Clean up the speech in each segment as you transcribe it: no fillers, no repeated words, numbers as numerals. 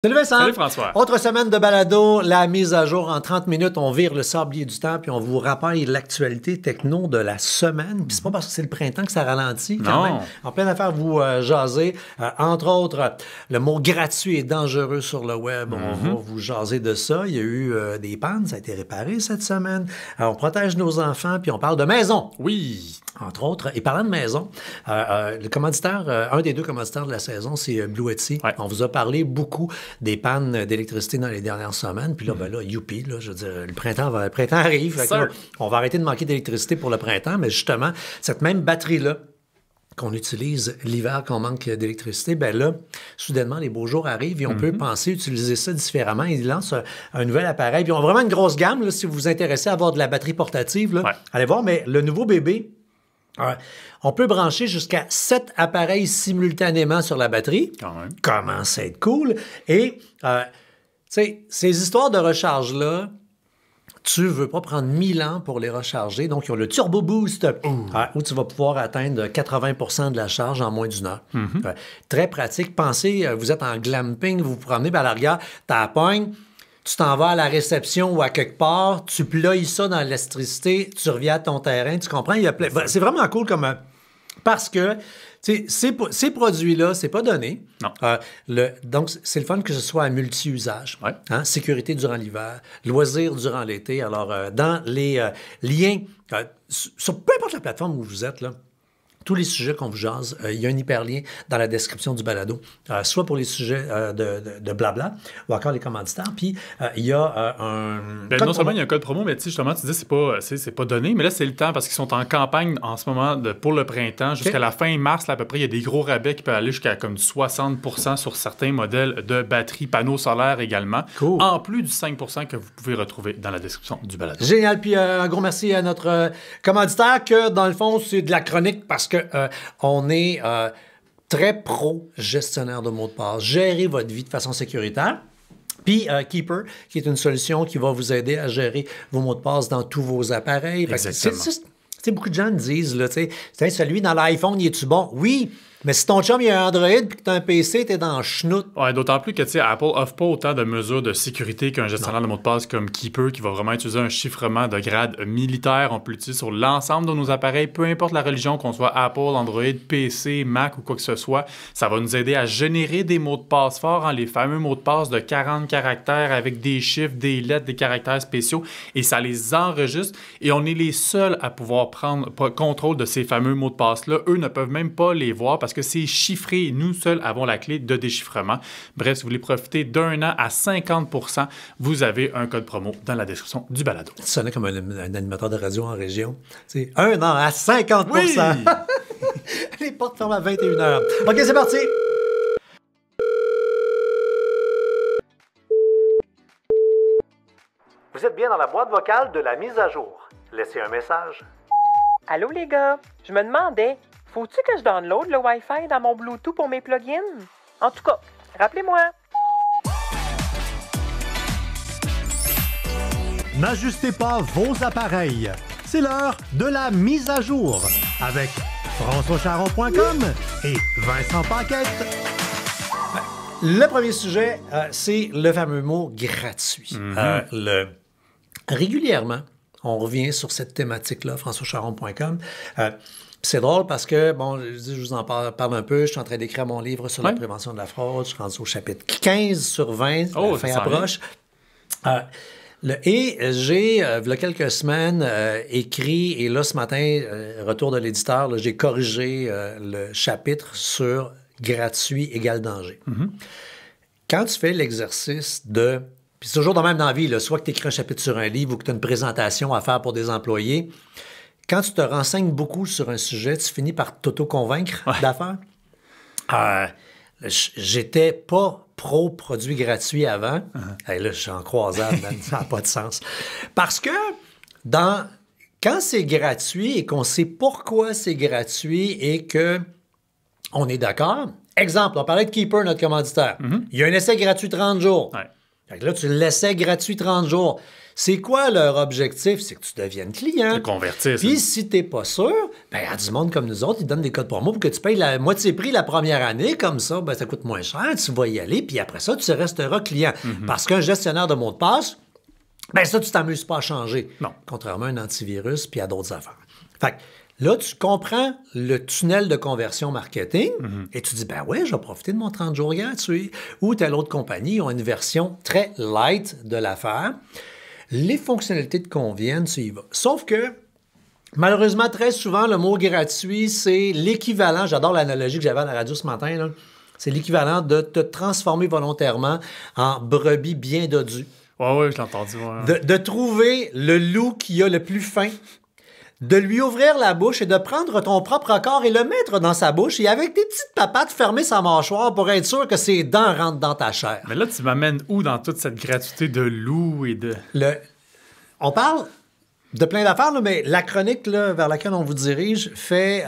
Salut Vincent! Salut François! Autre semaine de balado, la mise à jour en 30 minutes. On vire le sablier du temps puis on vous rappelle l'actualité techno de la semaine. Puis c'est pas parce que c'est le printemps que ça ralentit quand même. En pleine affaire, vous jaser. Entre autres, le mot gratuit et dangereux sur le web. On va vous jaser de ça. Il y a eu des pannes, ça a été réparé cette semaine. On protège nos enfants puis on parle de maison. Oui! Entre autres. Et parlant de maison, le commanditaire, un des deux commanditaires de la saison, c'est Blue Etsy. Ouais. On vous a parlé beaucoup des pannes d'électricité dans les dernières semaines. Puis là, ben là, youpi, là, je veux dire, le printemps arrive. Fait que là, on va arrêter de manquer d'électricité pour le printemps, mais justement, cette même batterie-là qu'on utilise l'hiver quand on manque d'électricité, ben là, soudainement, les beaux jours arrivent et on peut penser utiliser ça différemment. Ils lancent un nouvel appareil. Puis ils ont vraiment une grosse gamme, là, si vous vous intéressez à avoir de la batterie portative. Là, allez voir, mais le nouveau bébé, on peut brancher jusqu'à 7 appareils simultanément sur la batterie. Quand même. Commence à être cool. Et, tu sais, ces histoires de recharge-là, tu ne veux pas prendre 1000 ans pour les recharger. Donc, ils ont le Turbo Boost, où tu vas pouvoir atteindre 80% de la charge en moins d'une heure. Très pratique. Pensez, vous êtes en glamping, vous vous promenez, ben à l'arrière, tu la pognes, tu t'en vas à la réception ou à quelque part, tu ploies ça dans l'électricité, tu reviens à ton terrain, tu comprends? C'est vraiment cool comme... Parce que ces produits-là, c'est pas donné. Non. Donc, c'est le fun que ce soit à multi-usage. Ouais. Hein? Sécurité durant l'hiver, loisirs durant l'été. Alors, dans les liens, sur peu importe la plateforme où vous êtes, là, tous les sujets qu'on vous jase, il y a un hyperlien dans la description du balado, soit pour les sujets de blabla ou encore les commanditaires. Puis, il y a un... non seulement il y a un code promo, mais justement, tu dis c'est pas donné, mais là, c'est le temps parce qu'ils sont en campagne en ce moment pour le printemps. Jusqu'à la fin mars, là, à peu près, il y a des gros rabais qui peuvent aller jusqu'à comme 60% sur certains modèles de batteries, panneaux solaires également. Cool. En plus du 5% que vous pouvez retrouver dans la description du balado. Génial. Puis un gros merci à notre commanditaire que, dans le fond, c'est de la chronique parce que on est très pro-gestionnaire de mots de passe. Gérez votre vie de façon sécuritaire. Puis Keeper, qui est une solution qui va vous aider à gérer vos mots de passe dans tous vos appareils. Exactement. Beaucoup de gens me disent, là, celui dans l'iPhone, il est-tu bon? Oui, mais si ton chum il a un Android et que tu as un PC, t'es dans le schnout. Ouais, d'autant plus que Apple offre pas autant de mesures de sécurité qu'un gestionnaire de mots de passe comme Keeper qui va vraiment utiliser un chiffrement de grade militaire. On peut l'utiliser sur l'ensemble de nos appareils, peu importe la religion, qu'on soit Apple, Android, PC, Mac ou quoi que ce soit. Ça va nous aider à générer des mots de passe forts, les fameux mots de passe de 40 caractères avec des chiffres, des lettres, des caractères spéciaux, et ça les enregistre. Et on est les seuls à pouvoir prendre contrôle de ces fameux mots de passe-là. Eux ne peuvent même pas les voir parce que c'est chiffré. Nous seuls avons la clé de déchiffrement. Bref, si vous voulez profiter d'un an à 50%, vous avez un code promo dans la description du balado. Ça sonnait comme un animateur de radio en région. C'est un an à 50%. Oui! Les portes ferment à 21h. OK, c'est parti. Vous êtes bien dans la boîte vocale de la mise à jour. Laissez un message. Allô les gars, je me demandais, faut-tu que je download le Wi-Fi dans mon Bluetooth pour mes plugins? En tout cas, rappelez-moi. N'ajustez pas vos appareils. C'est l'heure de la mise à jour avec FrançoisCharron.com et Vincent Paquette. Le premier sujet, c'est le fameux mot gratuit. Régulièrement, on revient sur cette thématique-là, FrançoisCharron.com. C'est drôle parce que, bon, je vous en parle un peu. Je suis en train d'écrire mon livre sur la prévention de la fraude. Je suis rendu au chapitre 15 sur 20. La fin approche. Et j'ai, il y a quelques semaines, écrit, et là, ce matin, retour de l'éditeur, là, j'ai corrigé le chapitre sur gratuit égale danger. Quand tu fais l'exercice de... Puis c'est toujours de même dans la vie, là, soit que tu écris un chapitre sur un livre ou que tu as une présentation à faire pour des employés, quand tu te renseignes beaucoup sur un sujet, tu finis par t'auto-convaincre d'affaires. J'étais pas pro-produit gratuit avant. Et là, je suis en croisade, ça n'a pas de sens. Parce que quand c'est gratuit et qu'on sait pourquoi c'est gratuit et qu'on est d'accord... Exemple, on parlait de Keeper, notre commanditaire. Il y a un essai gratuit 30 jours. Fait que là, tu le laissais gratuit 30 jours. C'est quoi leur objectif? C'est que tu deviennes client. Te convertir. Puis si t'es pas sûr, ben, il y a du monde comme nous autres, ils donnent des codes promo pour que tu payes la moitié prix la première année. Comme ça, ben, ça coûte moins cher. Tu vas y aller. Puis après ça, tu resteras client. Parce qu'un gestionnaire de mots de passe, ben ça, tu t'amuses pas à changer. Non. Contrairement à un antivirus puis à d'autres affaires. Fait que là, tu comprends le tunnel de conversion marketing et tu dis, ben ouais, je vais profiter de mon 30 jours gratuit. Ou telle autre compagnie ont une version très light de l'affaire. Les fonctionnalités te conviennent, tu y vas. Sauf que, malheureusement, très souvent, le mot gratuit, c'est l'équivalent, j'adore l'analogie que j'avais à la radio ce matin, là, c'est l'équivalent de te transformer volontairement en brebis bien dodue. Ouais, je l'ai entendu. Ouais. De trouver le loup qui a le plus faim, de lui ouvrir la bouche et de prendre ton propre corps et le mettre dans sa bouche et avec tes petites papates fermer sa mâchoire pour être sûr que ses dents rentrent dans ta chair. Mais là, tu m'amènes où dans toute cette gratuité de loup et de... On parle de plein d'affaires, là, mais la chronique là, vers laquelle on vous dirige fait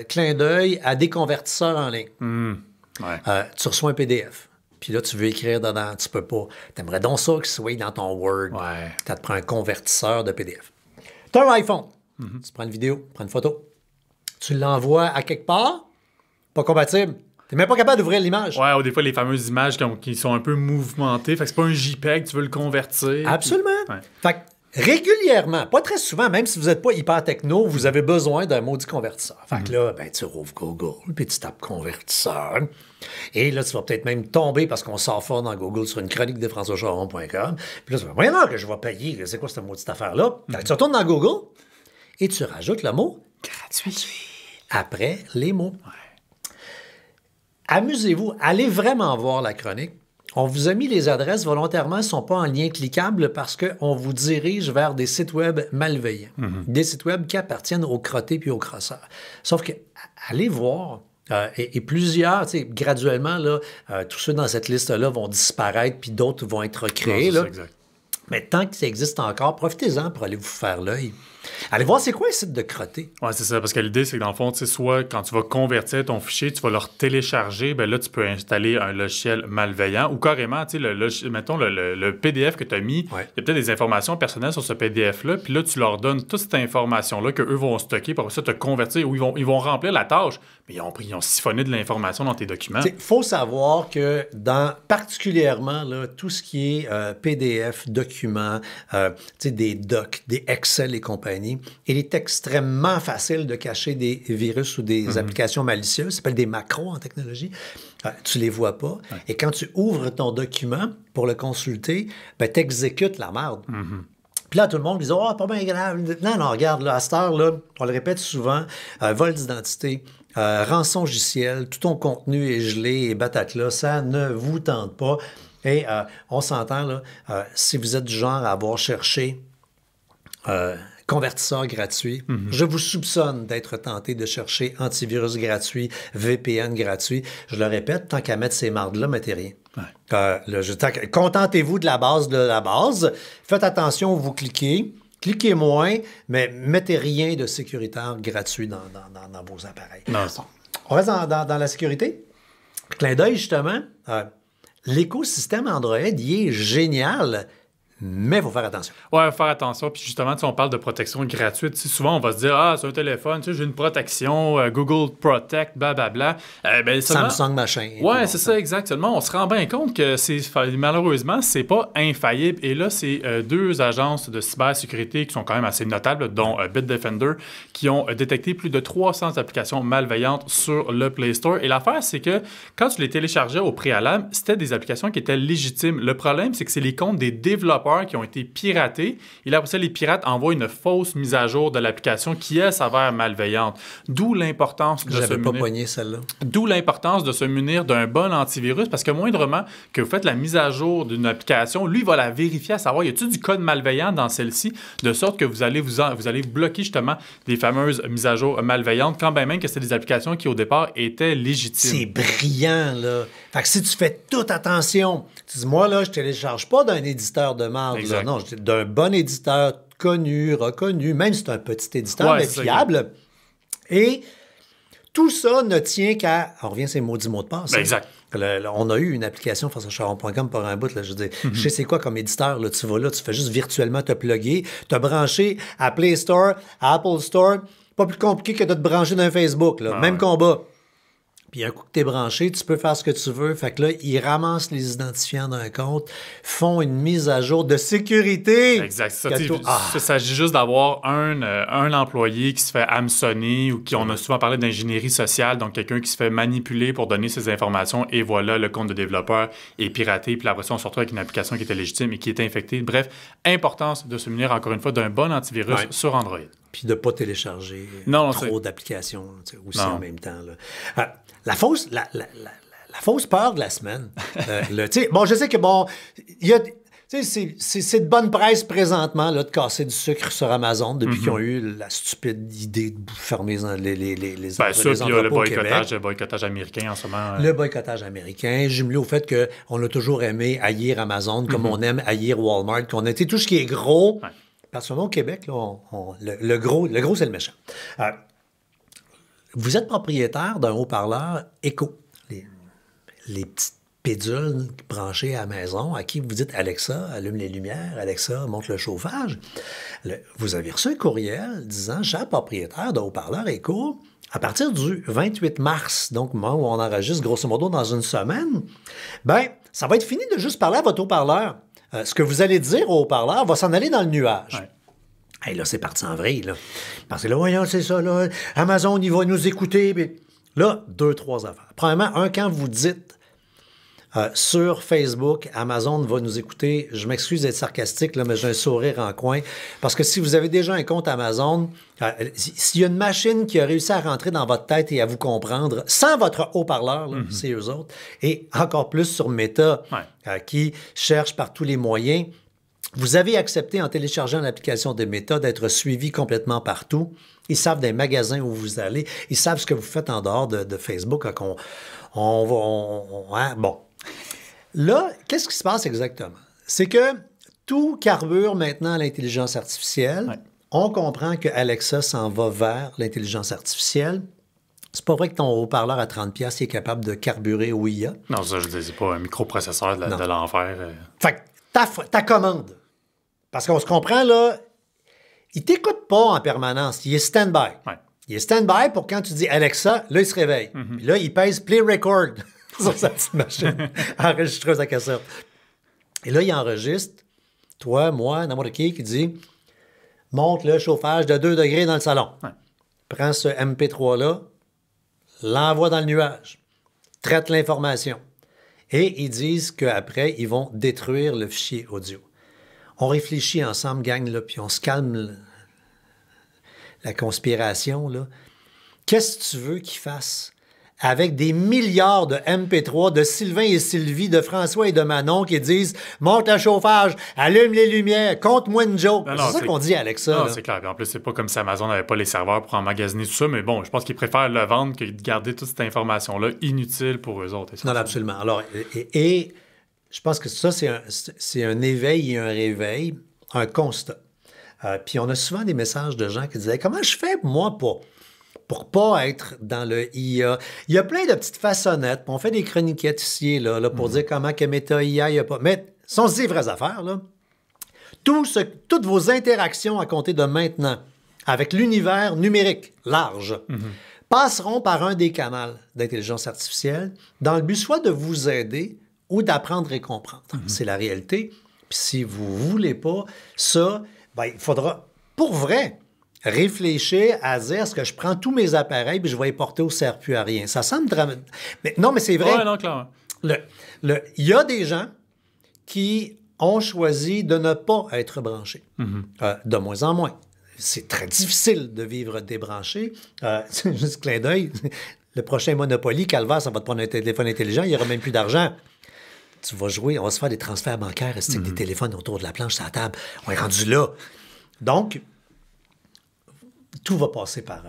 clin d'œil à des convertisseurs en ligne. Ouais. Tu reçois un PDF. Puis là, tu veux écrire dedans, tu peux pas. T'aimerais donc ça qu'il soit dans ton Word. Ouais. Tu te prends un convertisseur de PDF. Tu as un iPhone. Tu prends une vidéo, prends une photo. Tu l'envoies à quelque part, pas compatible. Tu n'es même pas capable d'ouvrir l'image. Ouais, ou des fois, les fameuses images qui sont un peu mouvementées. Fait que c'est pas un JPEG, tu veux le convertir. Absolument. Puis... Ouais. Fait que régulièrement, pas très souvent, même si vous n'êtes pas hyper techno, vous avez besoin d'un maudit convertisseur. Fait que là, ben, tu rouvres Google, puis tu tapes convertisseur. Et là, tu vas peut-être même tomber, parce qu'on sort fort dans Google, sur une chronique de françoischaron.com. Puis là, tu vas dire, voyons que je vais payer. C'est quoi cette maudite affaire-là? Tu retournes dans Google et tu rajoutes le mot gratuit après les mots. Ouais. Amusez-vous. Allez vraiment voir la chronique. On vous a mis les adresses volontairement, elles ne sont pas en lien cliquable parce qu'on vous dirige vers des sites web malveillants. Des sites web qui appartiennent aux crottés puis aux crosseurs. Sauf que, allez voir, et plusieurs, graduellement, là, tous ceux dans cette liste-là vont disparaître puis d'autres vont être créés. Non, là. c'est ça, exact. Mais tant que ça existe encore, profitez-en pour aller vous faire l'œil. Allez voir, c'est quoi un site de crotté? Ouais, c'est ça, parce que l'idée, c'est que dans le fond, soit quand tu vas convertir ton fichier, tu vas le télécharger, ben là, tu peux installer un logiciel malveillant ou carrément, mettons, le PDF que tu as mis, il y a peut-être des informations personnelles sur ce PDF-là, puis là, tu leur donnes toute cette information-là qu'eux vont stocker pour ça te convertir ou ils vont remplir la tâche, mais ils ont siphonné de l'information dans tes documents. Il faut savoir que particulièrement, là, tout ce qui est PDF, documents, des docs, des Excel et compagnie, il est extrêmement facile de cacher des virus ou des applications malicieuses. Ça s'appelle des macros en technologie. Tu ne les vois pas. Ouais. Et quand tu ouvres ton document pour le consulter, ben, tu exécutes la merde. Puis là, tout le monde dit « Oh, pas bien grave. » Non, regarde, là, à cette heure, là, on le répète souvent, vol d'identité, rançongiciel, tout ton contenu est gelé et batatla, ça ne vous tente pas. Et on s'entend, là, si vous êtes du genre à avoir cherché convertisseur gratuit. Je vous soupçonne d'être tenté de chercher antivirus gratuit, VPN gratuit. Je le répète, tant qu'à mettre ces mardes-là, mettez rien. Ouais. Contentez-vous de la base de la base. Faites attention où vous cliquez. Cliquez moins, mais mettez rien de sécuritaire gratuit dans vos appareils. Non. On reste dans la sécurité. Clin d'œil, justement. L'écosystème Android, il est génial. Mais il faut faire attention. Ouais, il faut faire attention. Puis justement, on parle de protection gratuite. Souvent, on va se dire, c'est un téléphone, j'ai une protection, Google Protect, blablabla. Samsung machin. Ouais, c'est ça, exactement. On se rend bien compte que malheureusement, c'est pas infaillible. Et là, c'est deux agences de cybersécurité qui sont quand même assez notables, dont Bitdefender, qui ont détecté plus de 300 applications malveillantes sur le Play Store. Et l'affaire, c'est que quand tu les téléchargeais au préalable, c'était des applications qui étaient légitimes. Le problème, c'est que c'est les comptes des développeurs qui ont été piratés. Et là, après ça, les pirates envoient une fausse mise à jour de l'application qui, elle, s'avère malveillante. D'où l'importance de se munir... J'avais pas poigné celle-là. D'où l'importance de se munir d'un bon antivirus, parce que moindrement que vous faites la mise à jour d'une application, lui, il va la vérifier à savoir, y a-t-il du code malveillant dans celle-ci, de sorte que vous allez bloquer justement des fameuses mises à jour malveillantes, quand bien même que c'est des applications qui, au départ, étaient légitimes. C'est brillant, là. Fait que si tu fais toute attention, tu dis, moi, là, je télécharge pas d'un éditeur de marde, là. Non, d'un bon éditeur connu, reconnu, même si c'est un petit éditeur, mais fiable. Et tout ça ne tient qu'à... On revient à ces maudits mots de passe. Exact. On a eu une application françoischaron.com pour un bout. Là, je veux dire, je sais c'est quoi comme éditeur. Là, tu vas là, tu fais juste virtuellement te plugger, te brancher à Play Store, à Apple Store. Pas plus compliqué que de te brancher dans Facebook. Là. Même combat. Puis un coup que tu es branché, tu peux faire ce que tu veux. Fait que là, ils ramassent les identifiants d'un compte, font une mise à jour de sécurité. Exact. Il s'agit juste d'avoir un employé qui se fait hameçonner ou on a souvent parlé d'ingénierie sociale, donc quelqu'un qui se fait manipuler pour donner ses informations et voilà, le compte de développeur est piraté. Puis après ça, on se retrouve avec une application qui était légitime et qui était infectée. Bref, importance de se munir encore une fois d'un bon antivirus sur Android. Puis de ne pas télécharger trop d'applications aussi en même temps. Là. La fausse peur de la semaine. Je sais que c'est de bonne presse présentement là, de casser du sucre sur Amazon depuis qu'ils ont eu la stupide idée de fermer les entrepôts puis le boycottage américain en ce moment. Le boycottage américain, jumelé au fait qu'on a toujours aimé haïr Amazon comme on aime haïr Walmart, qu'on a été tout ce qui est gros. Ouais. Parce que au Québec, là, le gros, c'est le méchant. Vous êtes propriétaire d'un haut-parleur Echo, les petites pédules branchées à la maison, à qui vous dites « Alexa, allume les lumières, Alexa, monte le chauffage ». Vous avez reçu un courriel disant « Cher propriétaire d'un haut-parleur Echo, à partir du 28 mars, donc le moment où on enregistre grosso modo dans une semaine, ça va être fini de juste parler à votre haut-parleur. Ce que vous allez dire au haut-parleur va s'en aller dans le nuage. » Ouais. Hey, là, c'est parti en vrille, là. Parce que là, voyons, c'est ça, là. Amazon, il va nous écouter. Puis là, 2-3 affaires. Premièrement, quand vous dites sur Facebook, Amazon va nous écouter, je m'excuse d'être sarcastique, là, mais j'ai un sourire en coin. Parce que si vous avez déjà un compte Amazon, s'il y a une machine qui a réussi à rentrer dans votre tête et à vous comprendre, sans votre haut-parleur, là, c'est eux autres, et encore plus sur Meta, qui cherche par tous les moyens. Vous avez accepté en téléchargeant l'application de Meta d'être suivi complètement partout. Ils savent des magasins où vous allez. Ils savent ce que vous faites en dehors de Facebook. Bon. Là, qu'est-ce qui se passe exactement? C'est que tout carbure maintenant à l'intelligence artificielle. Ouais. On comprend que Alexa s'en va vers l'intelligence artificielle. C'est pas vrai que ton haut-parleur à 30$ est capable de carburer au IA. Non, ça, je dis, c'est pas un microprocesseur de l'enfer. Fait que ta commande, parce qu'on se comprend, là, il t'écoute pas en permanence. Il est stand-by. Ouais. Il est stand-by pour quand tu dis Alexa, là, il se réveille. Puis là, il pèse play record sur sa petite machine, enregistreuse à cassette. Et là, il enregistre, toi, moi, n'importe qui dit monte le chauffage de 2 degrés dans le salon. Ouais. Prends ce MP3-là, l'envoie dans le nuage, traite l'information. Et ils disent qu'après, ils vont détruire le fichier audio. On réfléchit ensemble, gang, là, puis on se calme la conspiration. Là. Qu'est-ce que tu veux qu'ils fassent avec des milliards de MP3 de Sylvain et Sylvie, de François et de Manon qui disent « Monte le chauffage, allume les lumières, compte-moi une joke ». C'est ça qu'on dit à Alexa. Non, c'est clair. En plus, c'est pas comme si Amazon n'avait pas les serveurs pour emmagasiner tout ça, mais bon, je pense qu'ils préfèrent le vendre que de garder toute cette information-là inutile pour eux autres. Non, absolument. Alors, et je pense que ça, c'est un éveil et un réveil, un constat. Puis on a souvent des messages de gens qui disent « Comment je fais, moi, pour pas être dans le IA. » Il y a plein de petites façonnettes. On fait des chroniquettes ici là, pour dire comment que Meta IA, il n'y a pas. Mais si on se dit les vraies affaires, là, toutes vos interactions à compter de maintenant avec l'univers numérique large passeront par un des canaux d'intelligence artificielle dans le but soit de vous aider ou d'apprendre et comprendre. C'est la réalité. Puis si vous ne voulez pas ça, il faudra, pour vrai, réfléchir à dire est-ce que je prends tous mes appareils et je vais les porter au ne sert plus à rien. Ça semble dramatique. Non, mais c'est vrai. Oui, non, clairement. Il y a des gens qui ont choisi de ne pas être branchés. De moins en moins. C'est très difficile de vivre débranché. Juste clin d'œil. Le prochain Monopoly, Calvaire, ça va te prendre un téléphone intelligent, il n'y aura même plus d'argent. Tu vas jouer, on va se faire des transferts bancaires, avec des téléphones autour de la planche sur la table. On est rendu là. Donc, tout va passer par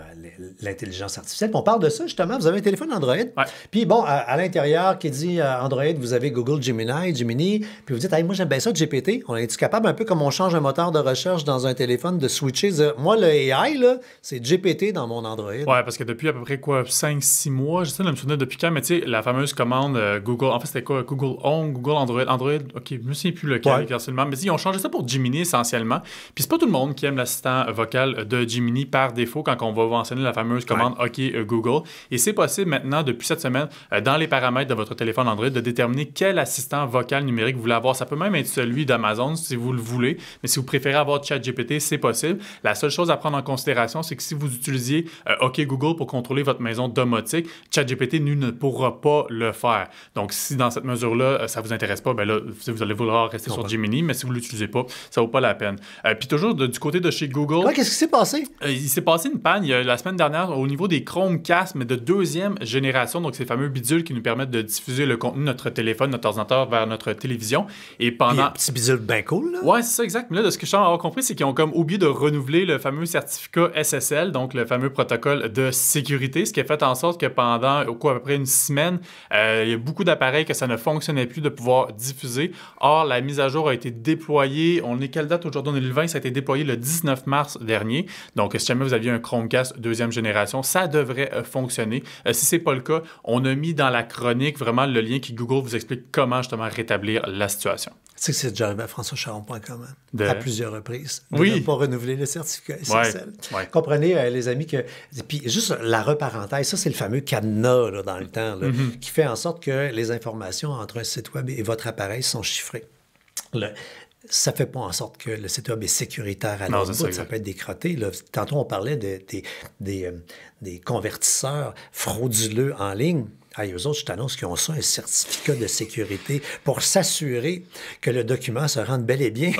l'intelligence artificielle. Puis on parle de ça, justement. Vous avez un téléphone Android. Ouais. Puis bon, à l'intérieur, qui dit Android, vous avez Google Gemini. Puis vous dites, hey, moi, j'aime bien ça, GPT. On est-tu capable, un peu comme on change un moteur de recherche dans un téléphone, de switcher? Moi, le AI, là, c'est GPT dans mon Android. Ouais, parce que depuis à peu près 5-6 mois, j'essaie de me souvenir depuis quand, mais tu sais, la fameuse commande Google, en fait, c'était quoi? Google Home, Google Android, OK, je me souviens plus lequel, essentiellement. Mais ils ont changé ça pour Gemini, essentiellement. Puis c'est pas tout le monde qui aime l'assistant vocal de Gemini par défaut quand on va mentionner la fameuse commande OK Google. Et c'est possible maintenant, depuis cette semaine, dans les paramètres de votre téléphone Android, de déterminer quel assistant vocal numérique vous voulez avoir. Ça peut même être celui d'Amazon si vous le voulez, mais si vous préférez avoir ChatGPT, c'est possible. La seule chose à prendre en considération, c'est que si vous utilisiez OK Google pour contrôler votre maison domotique, ChatGPT ne pourra pas le faire. Donc, si dans cette mesure-là, ça vous intéresse pas, ben là, vous allez vouloir rester sur Gemini, mais si vous l'utilisez pas, ça vaut pas la peine. Puis toujours du côté de chez Google... Ouais, qu'est-ce qui s'est passé? Il s'est passé une panne la semaine dernière au niveau des Chromecast, mais de 2e génération, donc ces fameux bidules qui nous permettent de diffuser le contenu de notre téléphone, notre ordinateur vers notre télévision. Et pendant... Un petit bidule bien cool, là. Ouais, c'est ça, exact. Mais là, de ce que je semble avoir compris, c'est qu'ils ont comme oublié de renouveler le fameux certificat SSL, donc le fameux protocole de sécurité, ce qui a fait en sorte que pendant, à peu près une semaine, il y a beaucoup d'appareils que ça ne fonctionnait plus de pouvoir diffuser. Or, la mise à jour a été déployée. On est quelle date aujourd'hui? On est le 20, ça a été déployé le 19 mars dernier. Donc, si jamais vous aviez un Chromecast 2e génération, ça devrait fonctionner. Si ce n'est pas le cas, on a mis dans la chronique vraiment le lien qui Google vous explique comment justement rétablir la situation. Tu sais que c'est déjà arrivé à françoischaron.com à plusieurs reprises. De Oui. ne pas renouveler le certificat SSL. Ouais. Comprenez, les amis, que... Puis juste la reparenthèse, ça, c'est le fameux cadenas là, dans le temps, là, qui fait en sorte que les informations entre un site web et votre appareil sont chiffrées. Ça ne fait pas en sorte que le site web est sécuritaire à l'autre bout. Ça peut être décrotté. Là. Tantôt, on parlait des convertisseurs frauduleux en ligne. Eux autres, je t'annonce qu'ils ont ça, un certificat de sécurité pour s'assurer que le document se rende bel et bien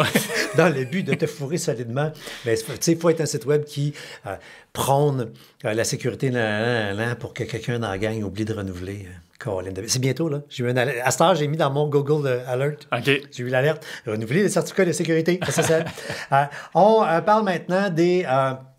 dans le but de te fourrer solidement. Mais tu sais, il faut être un site web qui prône la sécurité pour que quelqu'un dans la gang oublie de renouveler. C'est bientôt, là. J'ai eu à cette heure, j'ai mis dans mon Google Alert. OK. J'ai eu l'alerte. Renouveler le certificat de sécurité. SSL. On parle maintenant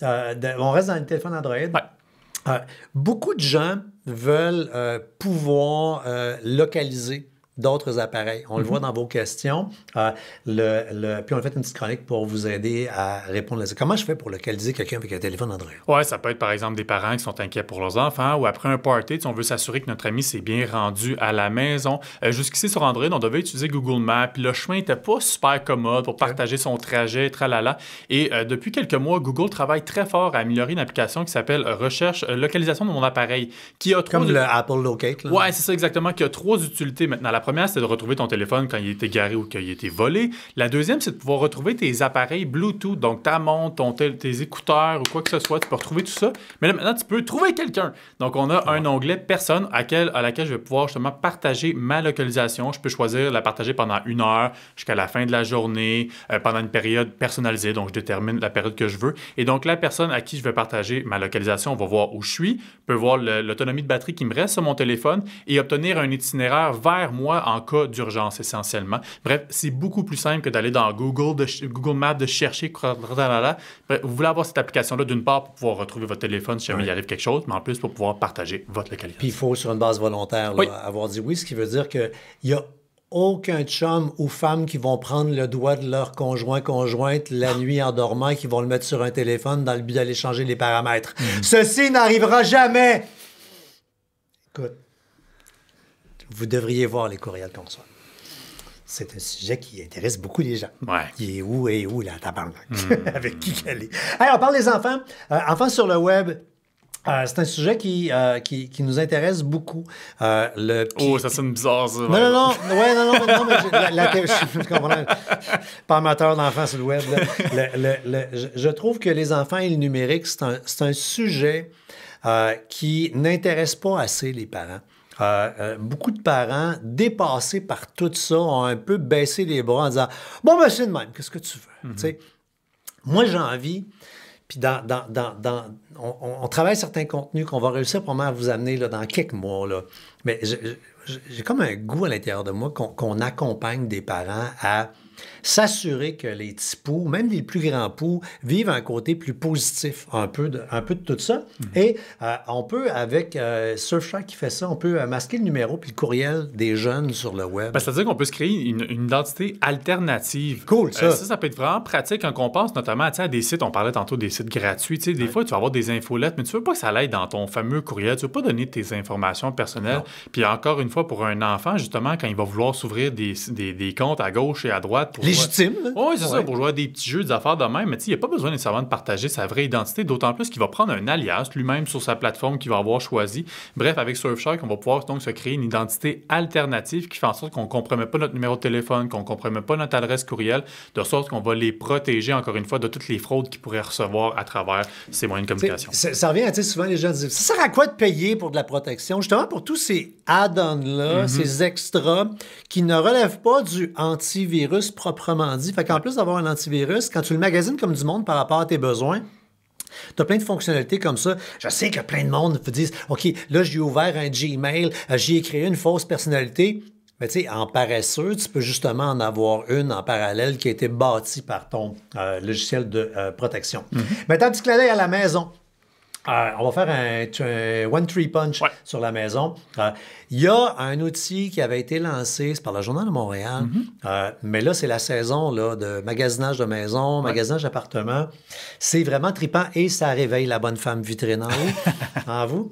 on reste dans le téléphone Android. Ouais. Beaucoup de gens veulent pouvoir localiser d'autres appareils. On le voit dans vos questions. Puis on a fait une petite chronique pour vous aider à répondre à ça. Comment je fais pour localiser quelqu'un avec un téléphone Android? Ouais, ça peut être par exemple des parents qui sont inquiets pour leurs enfants ou après un party, on veut s'assurer que notre ami s'est bien rendu à la maison. Jusqu'ici sur Android, on devait utiliser Google Maps. Puis le chemin n'était pas super commode pour partager son trajet, tralala. Et depuis quelques mois, Google travaille très fort à améliorer une application qui s'appelle Recherche localisation de mon appareil, qui a Comme le Apple Locate. Là. Ouais, c'est ça exactement, qui a 3 utilités maintenant. La première, c'est de retrouver ton téléphone quand il était garé ou qu'il a été volé. La deuxième, c'est de pouvoir retrouver tes appareils Bluetooth, donc ta montre, tes écouteurs ou quoi que ce soit. Tu peux retrouver tout ça. Mais là, maintenant, tu peux trouver quelqu'un. Donc, on a un onglet Personne à laquelle je vais pouvoir justement partager ma localisation. Je peux choisir de la partager pendant 1 heure jusqu'à la fin de la journée, pendant une période personnalisée. Donc, je détermine la période que je veux. Et donc, la personne à qui je vais partager ma localisation va voir où je suis, peut voir l'autonomie de batterie qui me reste sur mon téléphone et obtenir un itinéraire vers moi en cas d'urgence, essentiellement. Bref, c'est beaucoup plus simple que d'aller dans Google Maps, de chercher. Bref, vous voulez avoir cette application-là, d'une part, pour pouvoir retrouver votre téléphone si jamais il arrive quelque chose, mais en plus, pour pouvoir partager votre localisation. Puis il faut, sur une base volontaire, là, avoir dit oui, ce qui veut dire qu'il y a aucun chum ou femme qui vont prendre le doigt de leur conjointe la nuit en dormant et qui vont le mettre sur un téléphone dans le but d'aller changer les paramètres. Ceci n'arrivera jamais! Écoute, vous devriez voir les courriels qu'on reçoit. C'est un sujet qui intéresse beaucoup les gens. Ouais. Il est où, là, tabarnak? Avec qui qu'elle est? Hey, on parle des enfants. Enfants sur le web. C'est un sujet qui nous intéresse beaucoup. Ça sonne bizarre, ça. Non, mais je comprends. Pas amateur d'enfants sur le web. Je trouve que les enfants et le numérique, c'est un sujet qui n'intéresse pas assez les parents. Beaucoup de parents, dépassés par tout ça, ont un peu baissé les bras en disant « Bon, ben c'est de même, qu'est-ce que tu veux? Tu sais, moi, j'ai envie... Puis on travaille certains contenus qu'on va réussir probablement à vous amener là, dans quelques mois. Là. Mais j'ai comme un goût à l'intérieur de moi qu'on accompagne des parents à s'assurer que les petits poux, même les plus grands poux, vivent un côté plus positif, un peu de tout ça. Et on peut, avec Surfshark qui fait ça, on peut masquer le numéro puis le courriel des jeunes sur le web. Ben, c'est-à-dire qu'on peut se créer une identité alternative. Cool, ça. Ça peut être vraiment pratique quand on pense notamment à des sites, on parlait tantôt des sites gratuits. Des fois, tu vas avoir des infolettes, mais tu veux pas que ça aille dans ton fameux courriel. Tu veux pas donner tes informations personnelles. Non. Puis encore une fois, pour un enfant, justement, quand il va vouloir s'ouvrir des comptes à gauche et à droite... Légitime. Oui, c'est ça, pour jouer à des petits jeux, des affaires de même. Mais il n'y a pas besoin nécessairement de partager sa vraie identité, d'autant plus qu'il va prendre un alias lui-même sur sa plateforme qu'il va avoir choisi. Bref, avec Surfshark, on va pouvoir donc se créer une identité alternative qui fait en sorte qu'on ne compromet pas notre numéro de téléphone, qu'on ne compromet pas notre adresse courriel, de sorte qu'on va les protéger, encore une fois, de toutes les fraudes qu'ils pourraient recevoir à travers ces moyens de communication. Ça revient à, souvent, les gens disent, ça sert à quoi de payer pour de la protection? Justement, pour tous ces add-ons-là, ces extras qui ne relèvent pas du antivirus proprement dit. Fait qu'en plus d'avoir un antivirus, quand tu le magasines comme du monde par rapport à tes besoins, tu as plein de fonctionnalités comme ça. Je sais que plein de monde disent, OK, là, j'ai ouvert un Gmail, j'y ai créé une fausse personnalité. Mais tu sais, en paresseux, tu peux justement en avoir une en parallèle qui a été bâtie par ton logiciel de protection. Maintenant, un petit clin d'œil à la maison. On va faire un one-tree punch sur la maison. Il y a un outil qui avait été lancé, c'est par le Journal de Montréal, mais là, c'est la saison là, de magasinage de maison, magasinage d'appartement. C'est vraiment trippant et ça réveille la bonne femme vitrine en haut, en vous.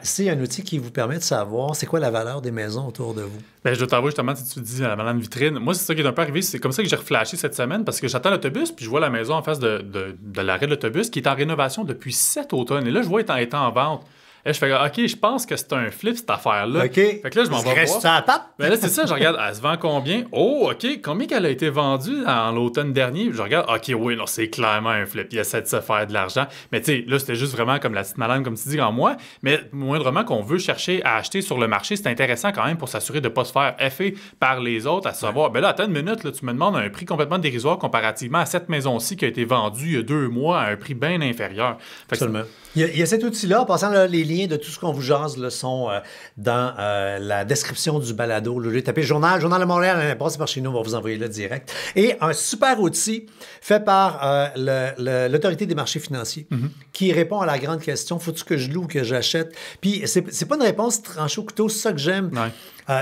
C'est un outil qui vous permet de savoir c'est quoi la valeur des maisons autour de vous. Ben, je dois t'avouer justement, si tu dis la madame vitrine, moi, c'est ça qui est un peu arrivé. C'est comme ça que j'ai reflashé cette semaine parce que j'attends l'autobus puis je vois la maison en face de l'arrêt de l'autobus qui est en rénovation depuis 7 automnes. Et là, je vois étant en vente. Et je fais, OK, je pense que c'est un flip, cette affaire-là. OK. Fait que là, je m'en vais voir. Ça à patte? Ben là, c'est ça, je regarde, elle se vend combien? Oh, OK, combien qu'elle a été vendue en l'automne dernier? Je regarde, OK, oui, non, c'est clairement un flip. Il essaie de se faire de l'argent. Mais tu sais, là, c'était juste vraiment comme la petite malade, comme tu dis, en moi. Mais moindrement qu'on veut chercher à acheter sur le marché, c'est intéressant quand même pour s'assurer de ne pas se faire effer par les autres, à savoir, ben là, attends une minute, là, tu me demandes un prix complètement dérisoire comparativement à cette maison-ci qui a été vendue il y a 2 mois à un prix bien inférieur. Absolument. Il y a cet outil-là. En passant, là, les liens de tout ce qu'on vous jase là, sont dans la description du balado. Là, tapez Journal de Montréal, passez par chez nous, on va vous envoyer là direct. Et un super outil fait par l'Autorité des marchés financiers qui répond à la grande question, faut-tu que je loue ou que j'achète? Puis c'est pas une réponse tranchée au couteau, c'est ça que j'aime.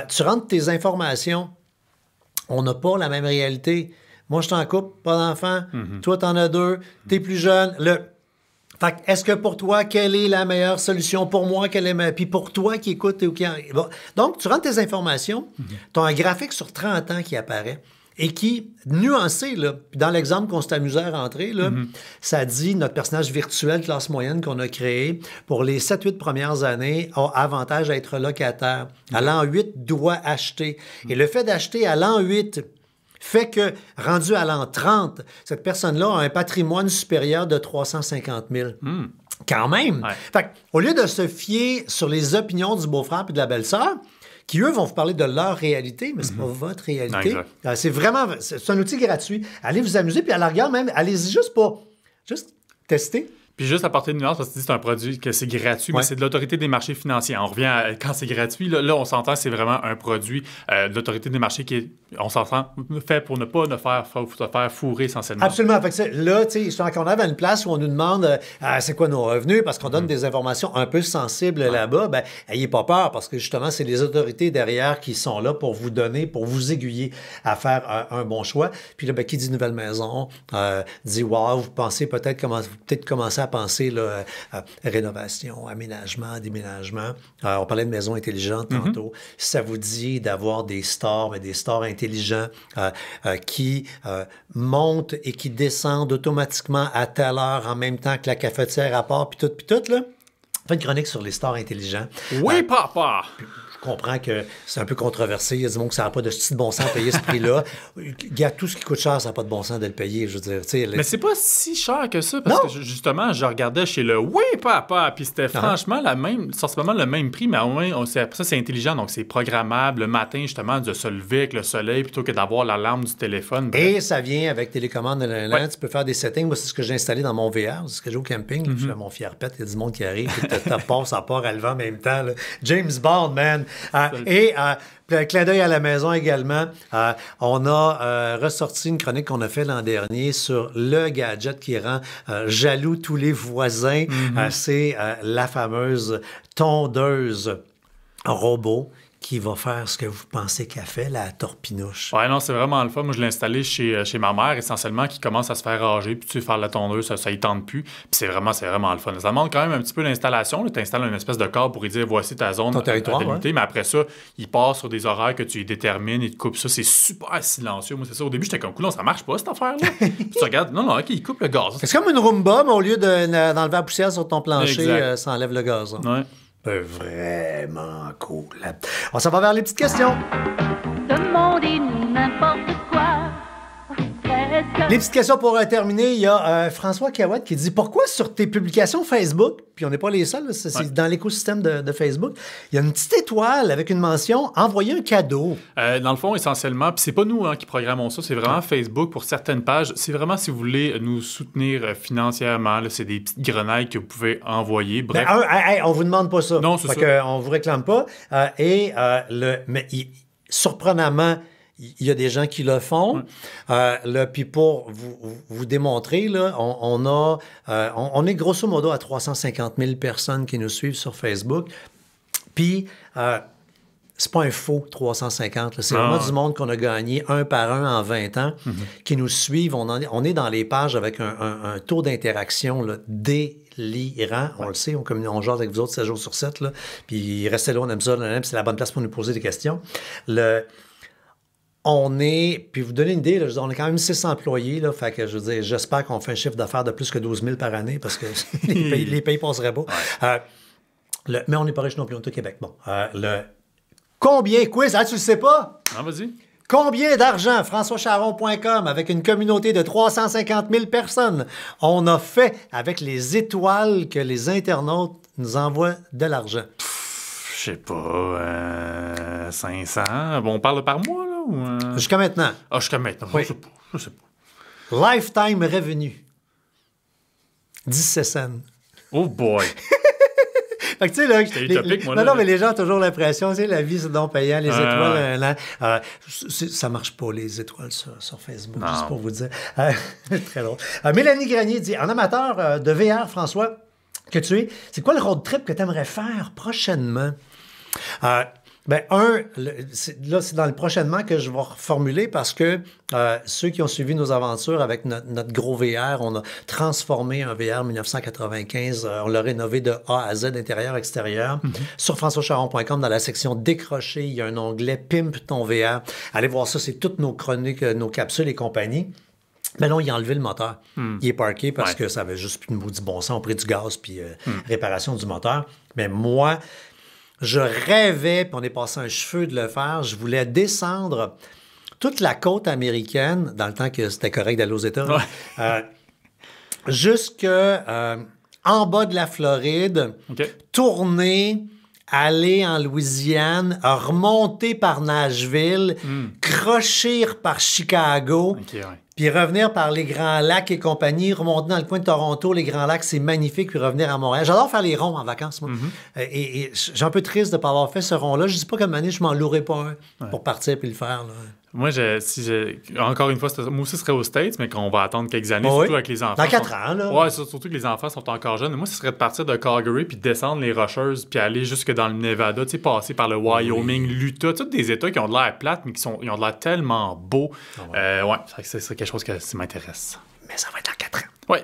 Tu rentres tes informations, on n'a pas la même réalité. Moi, je t'en coupe, pas d'enfant. Toi, t'en as 2, t'es plus jeune. Fait que, est-ce que pour toi, quelle est la meilleure solution? Pour moi, quelle est Puis pour toi qui écoute... Bon. Donc, tu rentres tes informations, tu as un graphique sur 30 ans qui apparaît et qui, nuancé, là, dans l'exemple qu'on s'est amusé à rentrer, là, ça dit notre personnage virtuel classe moyenne qu'on a créé pour les 7-8 premières années a avantage à être locataire. À l'an 8, doit acheter. Et le fait d'acheter à l'an 8... fait que, rendu à l'an 30, cette personne-là a un patrimoine supérieur de 350 000. Quand même! Fait qu'au lieu de se fier sur les opinions du beau-frère et de la belle-sœur, qui, eux, vont vous parler de leur réalité, mais c'est pas votre réalité. C'est vraiment... C'est un outil gratuit. Allez vous amuser, puis à la rigueur, même, allez-y juste pour... Juste tester. Puis juste apporter une nuance, parce que c'est un produit que c'est gratuit, mais c'est de l'Autorité des marchés financiers. On revient à quand c'est gratuit. Là, on s'entend, c'est vraiment un produit de l'Autorité des marchés qui est, on s'entend, fait pour ne pas se faire fourrer essentiellement. Absolument. Fait que là, tu sais, quand on arrive à une place où on nous demande c'est quoi nos revenus, parce qu'on donne des informations un peu sensibles là-bas, ben, ayez pas peur, parce que justement, c'est les autorités derrière qui sont là pour vous donner, pour vous aiguiller à faire un bon choix. Puis là, ben, qui dit nouvelle maison, dit wow, vous pensez peut-être commencer à penser là, rénovation, aménagement, déménagement. On parlait de maisons intelligentes tantôt. Si ça vous dit d'avoir des stores, mais des stores intelligents qui montent et qui descendent automatiquement à telle heure en même temps que la cafetière à part, puis tout, là. Faites une chronique sur les stores intelligents. Oui, papa! Je comprends que c'est un peu controversé. Il y a du monde que ça n'a pas de style bon sens à payer ce prix-là. Regarde, tout ce qui coûte cher, ça n'a pas de bon sens de le payer. Je veux dire, mais c'est pas si cher que ça, parce que justement, je regardais chez le Oui, papa, puis c'était franchement sensiblement le même prix, mais au moins, après ça, c'est intelligent, donc c'est programmable le matin, justement, de se lever avec le soleil plutôt que d'avoir l'alarme du téléphone. Et ça vient avec télécommande. Tu peux faire des settings. Moi, c'est ce que j'ai installé dans mon VR. C'est ce que j'ai au camping. Je fais mon fier pète. Il y a du monde qui arrive. ta part, ça part à levant en même temps. Là. James Bond, man. Clin d'œil à la maison également. On a ressorti une chronique qu'on a fait l'an dernier sur le gadget qui rend jaloux tous les voisins. C'est la fameuse tondeuse robot qui va faire ce que vous pensez qu'elle fait, la torpinouche. Ouais, non, c'est vraiment le fun. Moi, je l'ai installé chez ma mère, essentiellement, qui commence à se faire rager, puis tu sais, faire la tondeuse, ça y tente plus. Puis c'est vraiment le fun. Ça demande quand même un petit peu l'installation. Tu installes une espèce de câble pour lui dire, voici ta zone ton territoire, délimitée. Mais après ça, il part sur des horaires que tu y détermines, il te coupe ça. C'est super silencieux. Moi, c'est ça. Au début, j'étais comme, cool, ça marche pas, cette affaire-là. Puis tu regardes, non, OK, il coupe le gaz. C'est comme une Roomba, mais au lieu d'enlever la poussière sur ton plancher, ça enlève le gaz. Ouais. Vraiment cool. On s'en va vers les petites questions. Demandez n'importe quoi. Les petites questions pour terminer. Il y a François Cahouette qui dit « Pourquoi sur tes publications Facebook, puis on n'est pas les seuls, là, c'est dans l'écosystème de Facebook, il y a une petite étoile avec une mention « Envoyer un cadeau ». Dans le fond, essentiellement, puis c'est pas nous qui programmons ça, c'est vraiment Facebook pour certaines pages. C'est vraiment si vous voulez nous soutenir financièrement, là, c'est des petites grenailles que vous pouvez envoyer. Bref. On vous demande pas ça. Non, c'est ça. On vous réclame pas. Mais surprenamment, il y a des gens qui le font. Puis pour vous démontrer, là, on est grosso modo à 350 000 personnes qui nous suivent sur Facebook. Puis, c'est pas un faux 350. Là. C'est vraiment du monde qu'on a gagné un par un en 20 ans qui nous suivent. On est dans les pages avec un taux d'interaction là, délirant. On le sait, on jase avec vous autres 7 jours sur 7. Là. Puis restez là, on aime ça. C'est la bonne place pour nous poser des questions. Puis vous donner une idée, là, on a quand même 6 employés, là, fait que je veux dire, j'espère qu'on fait un chiffre d'affaires de plus que 12 000 par année parce que les pays passeraient pas. Mais on n'est pas riche non plus, on est au Québec. Bon, combien, quiz, tu le sais pas? Ah, vas-y. Combien d'argent, FrançoisCharron.com, avec une communauté de 350 000 personnes, on a fait avec les étoiles que les internautes nous envoient de l'argent? Je sais pas, 500. Bon, on parle par mois, là? Ou, Jusqu'à maintenant. Jusqu'à maintenant. Oui. Je sais pas. Lifetime revenu. 17 cents. Oh boy! Fait que, tu sais, là, utopique, moi, non, mais les gens ont toujours l'impression, tu sais, la vie, c'est donc payant, les étoiles, ça marche pas, les étoiles sur Facebook, juste pour vous dire. Très drôle. Mélanie Grenier dit, en amateur de VR, François, que tu es, c'est quoi le road trip que tu aimerais faire prochainement? C'est dans le prochainement que je vais reformuler parce que ceux qui ont suivi nos aventures avec notre gros VR, on a transformé un VR 1995, on l'a rénové de A à Z, intérieur, extérieur. Sur FrançoisCharron.com, dans la section décroché, il y a un onglet Pimp ton VR. Allez voir ça, c'est toutes nos chroniques, nos capsules et compagnie. Mais non, il a enlevé le moteur. Il est parké parce que ça avait juste plus de maudit bon sens. On a pris du gaz puis réparation du moteur. Mais moi, je rêvais, puis on est passé un cheveu de le faire, je voulais descendre toute la côte américaine, dans le temps que c'était correct d'aller aux États, jusque en bas de la Floride, tourner, aller en Louisiane, remonter par Nashville, crochir par Chicago, puis revenir par les Grands Lacs et compagnie, remonter dans le coin de Toronto, les Grands Lacs, c'est magnifique, puis revenir à Montréal. J'adore faire les ronds en vacances, moi. Et j'ai un peu triste de ne pas avoir fait ce rond-là. Je ne dis pas qu'une année, je m'en louerai pas un pour partir puis le faire. Là. Moi, encore une fois, moi aussi, ce serait aux States, mais qu'on va attendre quelques années, surtout avec les enfants. Dans 4 ans, là. Ouais, surtout que les enfants sont encore jeunes. Moi, ce serait de partir de Calgary puis de descendre les Rocheuses puis aller jusque dans le Nevada, tu sais, passer par le Wyoming, l'Utah, tous des États qui ont de l'air plates, mais ils ont de l'air tellement beaux. C'est quelque chose qui m'intéresse. Mais ça va être dans 4 ans. Oui.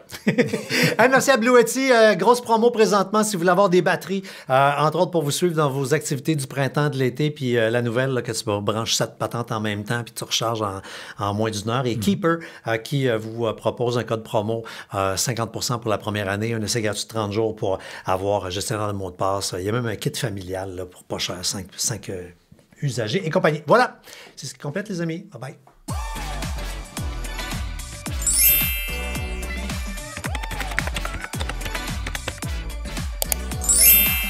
Merci à Bluetti. Grosse promo présentement si vous voulez avoir des batteries, entre autres pour vous suivre dans vos activités du printemps, de l'été, puis la nouvelle là, que tu branches 7 patentes en même temps puis tu recharges en moins d'une heure. Et Keeper qui vous propose un code promo 50% pour la première année, un essai gratuit de 30 jours pour avoir gestionnaire de mot de passe. Il y a même un kit familial là, pour pas cher, 5 usagers et compagnie. Voilà, c'est ce qui complète les amis. Bye bye.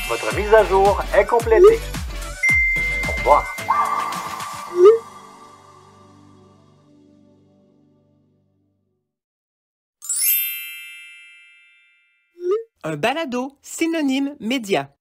Votre mise à jour est complétée. Au revoir. un balado synonyme média.